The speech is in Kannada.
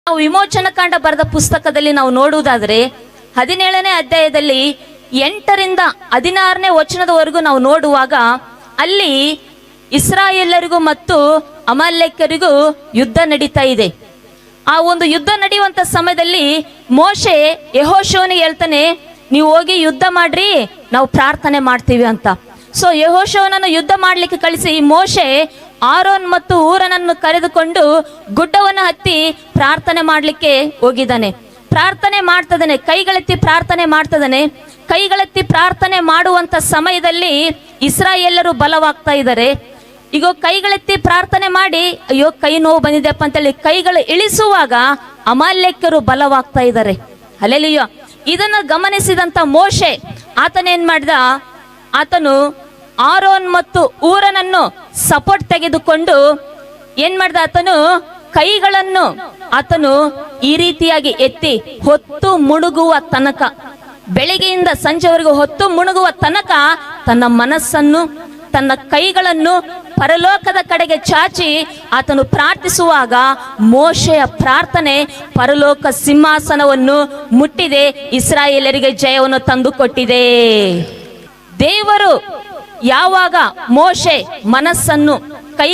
ನಾವು ವಿಮೋಚನಕಾಂಡ ಬರೆದ ಪುಸ್ತಕದಲ್ಲಿ ನಾವು ನೋಡುವುದಾದ್ರೆ 17ನೇ ಅಧ್ಯಾಯದಲ್ಲಿ 8ರಿಂದ 16ನೇ ವಚನದವರೆಗೂ ನಾವು ನೋಡುವಾಗ ಅಲ್ಲಿ ಇಸ್ರಾಯೇಲರಿಗೂ ಮತ್ತು ಅಮಾಲೇಕ್ಯರಿಗೂ ಯುದ್ಧ ನಡೀತಾ ಇದೆ. ಆ ಒಂದು ಯುದ್ಧ ನಡೆಯುವಂತ ಸಮಯದಲ್ಲಿ ಮೋಶೆ ಯೆಹೋಶುವನಿಗೆ ಹೇಳ್ತಾನೆ, ನೀವು ಹೋಗಿ ಯುದ್ಧ ಮಾಡ್ರಿ, ನಾವು ಪ್ರಾರ್ಥನೆ ಮಾಡ್ತೀವಿ ಅಂತ. ಸೊ ಯೆಹೋಶುವನನ್ನು ಯುದ್ಧ ಮಾಡ್ಲಿಕ್ಕೆ ಕಳಿಸಿ ಮೋಶೆ ಆರೋನ್ ಮತ್ತು ಊರನನ್ನು ಕರೆದುಕೊಂಡು ಗುಡ್ಡವನ್ನು ಹತ್ತಿ ಪ್ರಾರ್ಥನೆ ಮಾಡ್ಲಿಕ್ಕೆ ಹೋಗಿದ್ದಾನೆ. ಪ್ರಾರ್ಥನೆ ಮಾಡ್ತದಾನೆ, ಕೈಗಳೆತ್ತಿ ಪ್ರಾರ್ಥನೆ ಮಾಡ್ತದಾನೆ. ಕೈಗಳೆತ್ತಿ ಪ್ರಾರ್ಥನೆ ಮಾಡುವಂತ ಸಮಯದಲ್ಲಿ ಇಸ್ರಾಯೇಲರು ಬಲವಾಗ್ತಾ ಇದ್ದಾರೆ. ಈಗ ಕೈಗಳೆತ್ತಿ ಪ್ರಾರ್ಥನೆ ಮಾಡಿ ಅಯ್ಯೋ ಕೈ ನೋವು ಬಂದಿದೆಪ್ಪ ಅಂತೇಳಿ ಕೈಗಳು ಇಳಿಸುವಾಗ ಅಮಾಲೇಕ್ಯರು ಬಲವಾಗ್ತಾ ಇದ್ದಾರೆ. ಹಲ್ಲೆಲೂಯಾ. ಇದನ್ನು ಗಮನಿಸಿದಂತ ಮೋಶೆ ಆತನೇನ್ ಮಾಡಿದ, ಆತನು ಆರೋನ್ ಮತ್ತು ಊರನನ್ನು ಸಪೋರ್ಟ್ ತೆಗೆದುಕೊಂಡು ಏನ್ ಮಾಡಿದ, ಆತನು ಕೈಗಳನ್ನು ಆತನು ಈ ರೀತಿಯಾಗಿ ಎತ್ತಿ ಹೊತ್ತು ಮುಳುಗುವ ತನಕ, ಬೆಳಿಗ್ಗೆಯಿಂದ ಸಂಜೆವರೆಗೂ ಹೊತ್ತು ಮುಳುಗುವ ತನಕ ತನ್ನ ಮನಸ್ಸನ್ನು ತನ್ನ ಕೈಗಳನ್ನು ಪರಲೋಕದ ಕಡೆಗೆ ಚಾಚಿ ಆತನು ಪ್ರಾರ್ಥಿಸುವಾಗ ಮೋಶೆಯ ಪ್ರಾರ್ಥನೆ ಪರಲೋಕ ಸಿಂಹಾಸನವನ್ನು ಮುಟ್ಟಿದೆ, ಇಸ್ರಾಯೇಲರಿಗೆ ಜಯವನ್ನು ತಂದು ಕೊಟ್ಟಿದೆ. ದೇವರು ಯಾವಾಗ ಮೋಶೆ ಮನಸ್ಸನ್ನು ಕೈ